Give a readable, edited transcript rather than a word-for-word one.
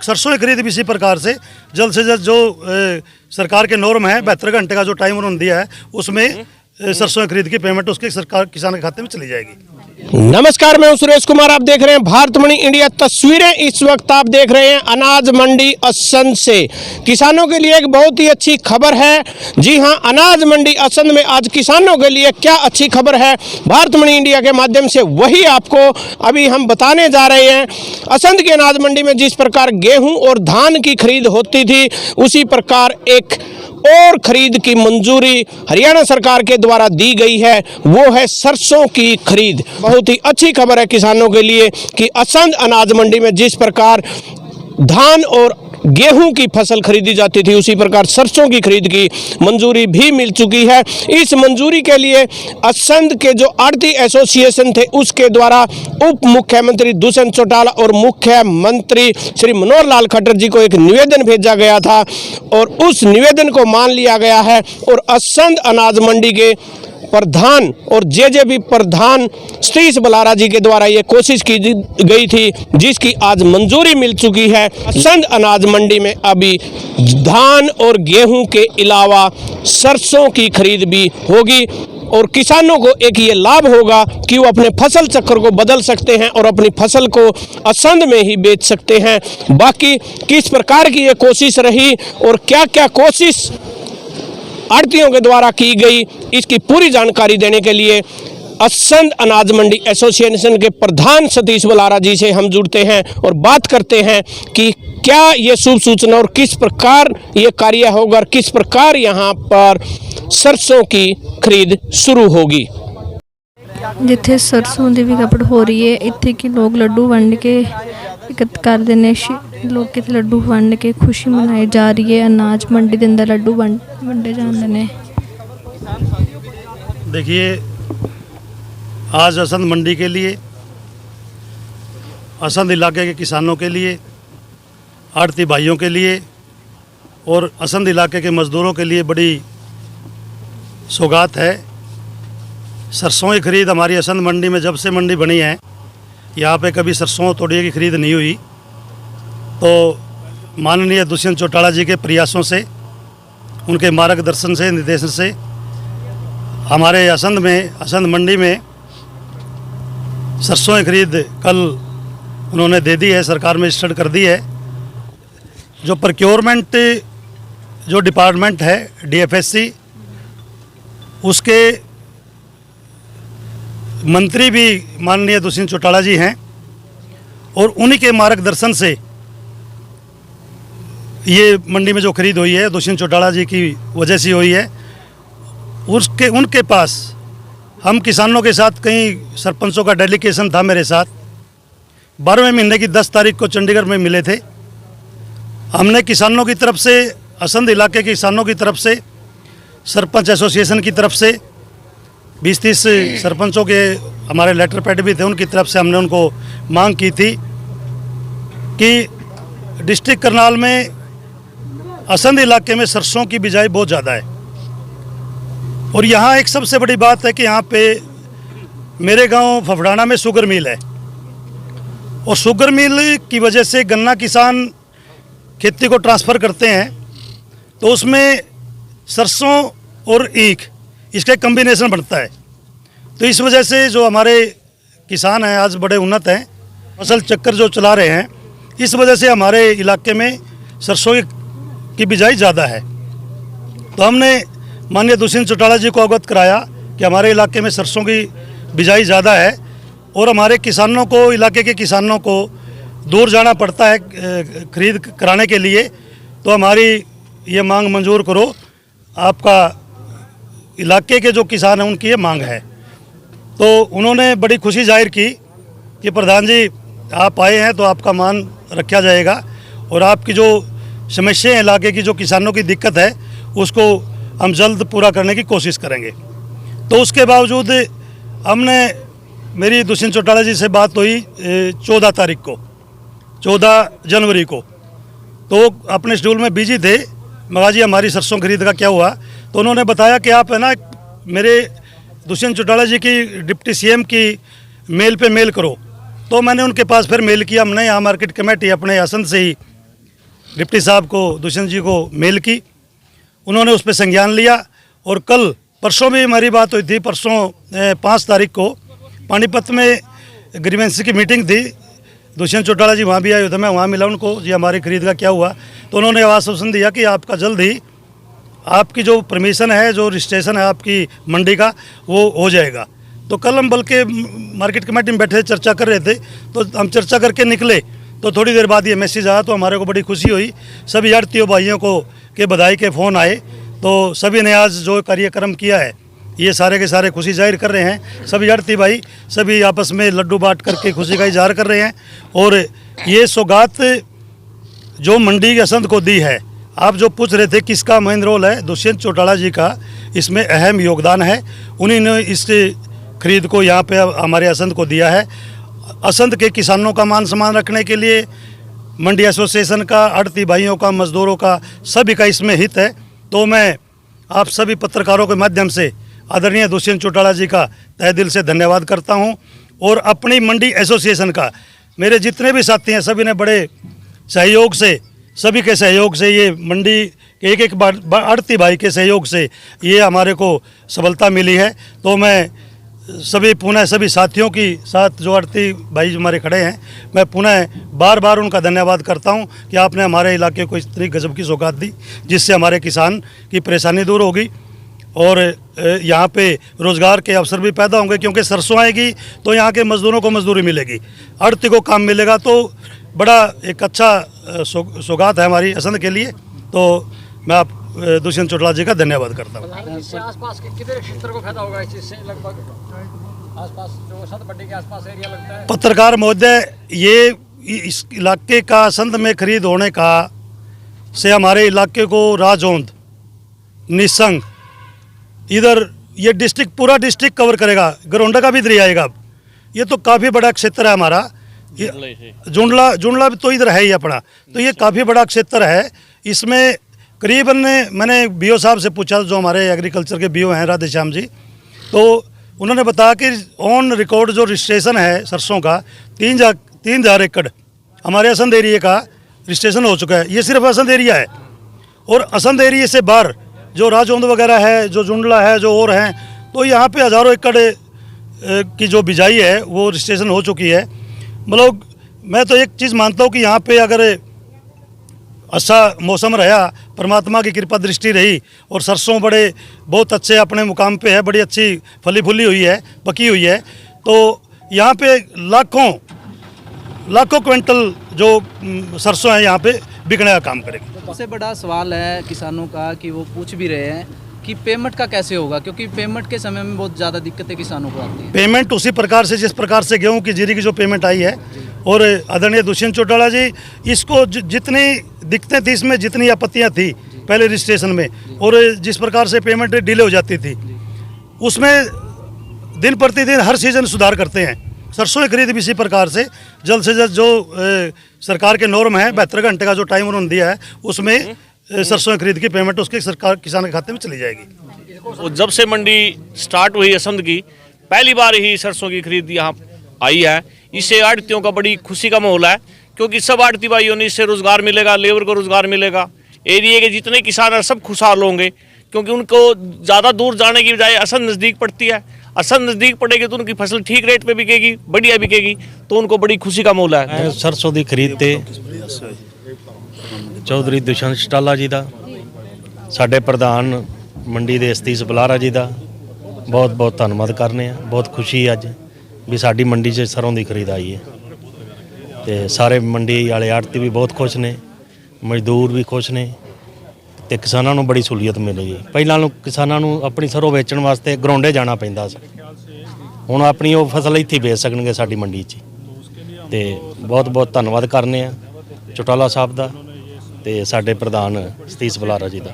सरसों की खरीद भी इसी प्रकार से जल्द जो सरकार के नॉर्म है 72 घंटे का जो टाइम उन्होंने दिया है उसमें सरसों की खरीद की पेमेंट उसके सरकार किसान के खाते में चली जाएगी। नमस्कार, मैं हूं सुरेश कुमार। आप देख रहे हैं भारतमणि इंडिया। तस्वीरें इस वक्त आप देख रहे हैं अनाज मंडी असंध से। किसानों के लिए एक बहुत ही अच्छी खबर है। जी हां, अनाज मंडी असंध में आज किसानों के लिए क्या अच्छी खबर है, भारतमणि इंडिया के माध्यम से वही आपको अभी हम बताने जा रहे हैं। असंध के अनाज मंडी में जिस प्रकार गेहूं और धान की खरीद होती थी, उसी प्रकार एक और खरीद की मंजूरी हरियाणा सरकार के द्वारा दी गई है, वो है सरसों की खरीद। बहुत ही अच्छी खबर है किसानों के लिए कि असंध अनाज मंडी में जिस प्रकार धान और गेहूं की फसल खरीदी जाती थी, उसी प्रकार सरसों की खरीद की मंजूरी भी मिल चुकी है। इस मंजूरी के लिए असंध के जो आड़ती एसोसिएशन थे, उसके द्वारा उप मुख्यमंत्री दुष्यंत चौटाला और मुख्यमंत्री श्री मनोहर लाल खट्टर जी को एक निवेदन भेजा गया था और उस निवेदन को मान लिया गया है। और असंध अनाज मंडी के प्रधान और जेजेबी प्रधान सतीश बलारा जी के द्वारा ये कोशिश की गई थी, जिसकी आज मंजूरी मिल चुकी है। असंध अनाज मंडी में अभी धान और गेहूं के अलावा सरसों की खरीद भी होगी और किसानों को एक ये लाभ होगा कि वो अपने फसल चक्र को बदल सकते हैं और अपनी फसल को असंध में ही बेच सकते हैं। बाकी किस प्रकार की ये कोशिश रही और क्या क्या कोशिश आड़तियों के द्वारा की गई, इसकी पूरी जानकारी देने के लिए असंध अनाज मंडी एसोसिएशन के प्रधान सतीश बलारा जी से हम जुड़ते हैं और बात करते हैं कि क्या ये शुभ सूचना और किस प्रकार ये कार्य होगा और किस प्रकार यहाँ पर सरसों की खरीद शुरू होगी। जिथे सरसों की भी खपत हो रही है, इत्थे कि लोग लड्डू वंड के एकत्र करते हैं। लोग कितने लड्डू वंड के खुशी मनाई जा रही है। अनाज मंडी के अंदर लड्डू वंडे जाते हैं। देखिए, आज असंध मंडी के लिए, असंध इलाके के किसानों के लिए, आड़ती भाइयों के लिए और असंध इलाके के मज़दूरों के लिए बड़ी सौगात है। सरसों की खरीद हमारी असंध मंडी में जब से मंडी बनी है, यहाँ पे कभी सरसों तोड़िए की खरीद नहीं हुई। तो माननीय दुष्यंत चौटाला जी के प्रयासों से, उनके मार्गदर्शन से, निर्देशन से हमारे असंध मंडी में सरसों की खरीद कल उन्होंने दे दी है, सरकार में रजिस्टर्ड कर दी है। जो प्रोक्योरमेंट जो डिपार्टमेंट है DFSC, उसके मंत्री भी माननीय दुष्यंत चौटाला जी हैं और उन्हीं के मार्गदर्शन से ये मंडी में जो खरीद हुई है दुष्यंत चौटाला जी की वजह से हुई है। उनके पास हम किसानों के साथ, कई सरपंचों का डेलीगेशन था मेरे साथ, 12वें महीने की 10 तारीख को चंडीगढ़ में मिले थे। हमने किसानों की तरफ से, असंध इलाके के किसानों की तरफ से, सरपंच एसोसिएशन की तरफ से 20-30 सरपंचों के हमारे लेटर पैड भी थे, उनकी तरफ से हमने उनको मांग की थी कि डिस्ट्रिक्ट करनाल में असंध इलाके में सरसों की बिजाई बहुत ज़्यादा है और यहाँ एक सबसे बड़ी बात है कि यहाँ पे मेरे गांव फफड़ाना में शुगर मिल है और शुगर मिल की वजह से गन्ना किसान खेती को ट्रांसफ़र करते हैं, तो उसमें सरसों और ईख इसका एक कम्बिनेशन बनता है। तो इस वजह से जो हमारे किसान हैं आज बड़े उन्नत हैं, फसल चक्कर जो चला रहे हैं, इस वजह से हमारे इलाके में सरसों की बिजाई ज़्यादा है। तो हमने माननीय दुष्यंत चौटाला जी को अवगत कराया कि हमारे इलाके में सरसों की बिजाई ज़्यादा है और हमारे किसानों को, इलाके के किसानों को दूर जाना पड़ता है खरीद कराने के लिए। तो हमारी ये मांग मंजूर करो, आपका इलाके के जो किसान हैं उनकी ये मांग है। तो उन्होंने बड़ी खुशी जाहिर की कि प्रधान जी आप आए हैं तो आपका मान रखा जाएगा और आपकी जो समस्या है, इलाके की जो किसानों की दिक्कत है, उसको हम जल्द पूरा करने की कोशिश करेंगे। तो उसके बावजूद मेरी दुष्यंत चौटाला जी से बात हुई 14 जनवरी को, तो अपने शेड्यूल में बिजी थे। मगा जी हमारी सरसों खरीद का क्या हुआ? तो उन्होंने बताया कि आप है ना मेरे दुष्यंत चौटाला जी की डिप्टी CM की मेल पे मेल करो। तो मैंने उनके पास फिर मेल किया। हमने यहाँ मार्केट कमेटी अपने असंध से ही डिप्टी साहब को, दुष्यंत जी को मेल की, उन्होंने उस पर संज्ञान लिया। और कल परसों भी हमारी बात हुई थी, परसों 5 तारीख को पानीपत में ग्रीवेंसी की मीटिंग थी। दुष्यंत चौटाला जी वहाँ भी आए थे, मैं वहाँ मिला उनको, जी हमारी खरीद का क्या हुआ। तो उन्होंने आश्वासन दिया कि आपका जल्द ही आपकी जो परमिशन है, जो रजिस्ट्रेशन है आपकी मंडी का, वो हो जाएगा। तो कल हम बल्कि मार्केट कमेटी में बैठे चर्चा कर रहे थे, तो हम चर्चा करके निकले तो थोड़ी देर बाद ये मैसेज आया, तो हमारे को बड़ी खुशी हुई। सभी आढ़तियों भाइयों को के बधाई के फ़ोन आए, तो सभी ने आज जो कार्यक्रम किया है ये सारे के सारे खुशी जाहिर कर रहे हैं। सभी आढ़ती भाई सभी आपस में लड्डू बांट करके खुशी का इजहार कर रहे हैं। और ये सौगात जो मंडी के असंत को दी है, आप जो पूछ रहे थे किसका मेन रोल है, दुष्यंत चौटाला जी का इसमें अहम योगदान है। उन्हीं ने इस खरीद को यहाँ पे हमारे असंत को दिया है। असंत के किसानों का मान सम्मान रखने के लिए मंडी एसोसिएशन का, आढ़ती भाइयों का, मजदूरों का, सभी का इसमें हित है। तो मैं आप सभी पत्रकारों के माध्यम से आदरणीय दुष्यंत चौटाला जी का तहे दिल से धन्यवाद करता हूं। और अपनी मंडी एसोसिएशन का, मेरे जितने भी साथी हैं सभी ने बड़े सहयोग से, सभी के सहयोग से, ये मंडी के एक आढ़ती भाई के सहयोग से ये हमारे को सफलता मिली है। तो मैं सभी पुनः सभी साथियों की साथ जो आढ़ती भाई हमारे खड़े हैं, मैं पुनः बार बार उनका धन्यवाद करता हूं कि आपने हमारे इलाके को इतनी गजब की सौगात दी, जिससे हमारे किसान की परेशानी दूर होगी और यहाँ पे रोज़गार के अवसर भी पैदा होंगे। क्योंकि सरसों आएगी तो यहाँ के मज़दूरों को मजदूरी मिलेगी, आढ़ती को काम मिलेगा, तो बड़ा एक अच्छा सौगात है हमारी असंत के लिए। तो मैं आप दुष्यंत चौटाला जी का धन्यवाद करता हूँ। इससे आसपास के कितने क्षेत्र को फायदा होगा इस चीज़ से? लगभग आसपास जो असंत मंडी के आसपास एरिया लगता है। पत्रकार महोदय, ये इस इलाके का असंत में खरीद होने का से हमारे इलाके को राजौंद, निसंग, इधर ये डिस्ट्रिक्ट, पूरा डिस्ट्रिक्ट कवर करेगा, गरोंडा का भी इधर ही आएगा। ये तो काफ़ी बड़ा क्षेत्र है हमारा। ये जुंडला भी तो इधर है ही अपना, तो ये काफ़ी बड़ा क्षेत्र है। इसमें करीबन मैंने बीओ साहब से पूछा, जो हमारे एग्रीकल्चर के बीओ हैं राधेश्याम जी, तो उन्होंने बताया कि ऑन रिकॉर्ड जो रजिस्ट्रेशन है सरसों का 3,000 एकड़ हमारे असंध एरिया का रजिस्ट्रेशन हो चुका है। ये सिर्फ असंध एरिया है। और असंध एरिया से बाहर जो राजौंद वगैरह है, जो जुंडला है, जो और हैं, तो यहाँ पे हज़ारों एकड़ की जो बिजाई है वो रजिस्ट्रेशन हो चुकी है। मतलब मैं तो एक चीज़ मानता हूँ कि यहाँ पे अगर अच्छा मौसम रहा, परमात्मा की कृपा दृष्टि रही और सरसों बड़े बहुत अच्छे अपने मुकाम पे है, बड़ी अच्छी फली फूली हुई है, पकी हुई है, तो यहाँ पे लाखों क्विंटल जो सरसों है यहाँ पे बिकने का काम करेगी। सबसे बड़ा सवाल है किसानों का कि वो पूछ भी रहे हैं कि पेमेंट का कैसे होगा, क्योंकि पेमेंट के समय में बहुत ज़्यादा दिक्कतें किसानों को आती है। पेमेंट उसी प्रकार से जिस प्रकार से गेहूं की जीरी की जो पेमेंट आई है, और आदरणीय दुष्यंत चौटाला जी, इसको जितनी दिक्कतें थी, इसमें जितनी आपत्तियां थी पहले रजिस्ट्रेशन में, और जिस प्रकार से पेमेंट डिले हो जाती थी, उसमें दिन प्रतिदिन हर सीजन सुधार करते हैं। सरसों की खरीद भी इसी प्रकार से जल्द जो सरकार के नॉर्म है 72 घंटे का जो टाइम उन्होंने दिया है, उसमें सरसों की खरीद की पेमेंट उसके सरकार किसान के खाते में चली जाएगी। जब से मंडी स्टार्ट हुई असंध की, पहली बार ही सरसों की खरीद यहाँ आई है। इससे आढ़तियों का बड़ी खुशी का माहौल है, क्योंकि सब आढ़ती भाइयों ने इससे रोजगार मिलेगा, लेबर को रोजगार मिलेगा, एरिया के जितने किसान हैं सब खुशहाल होंगे, क्योंकि उनको ज़्यादा दूर जाने की बजाय असंध नज़दीक पड़ती है। असंध नज़दीक पड़ेगी तो उनकी फसल ठीक रेट पे बिकेगी, बढ़िया बिकेगी, तो उनको बड़ी खुशी का माहौल है। सरसों की खरीद ते चौधरी दुष्यंत चौटाला जी का, साडे प्रधान मंडी के सतीश बलारा जी का बहुत बहुत धन्यवाद करने हैं। बहुत खुशी अज भी साडी मंडी 'च सरों की खरीद आई है, तो सारे मंडी वाले आड़ती भी बहुत खुश ने, मजदूर भी खुश ने, तो किसानों को बड़ी सहूलियत मिलेगी। पहलां किसानों को अपनी सरों बेचण वास्ते गराउंडे जाना पैंदा सी, हुण अपनी वो फसल इत्थे ही बेच सकणगे साडी मंडी 'च। तो बहुत बहुत धन्यवाद करने चौटाला साहब का ते साडे प्रधान सतीश बलारा जी का।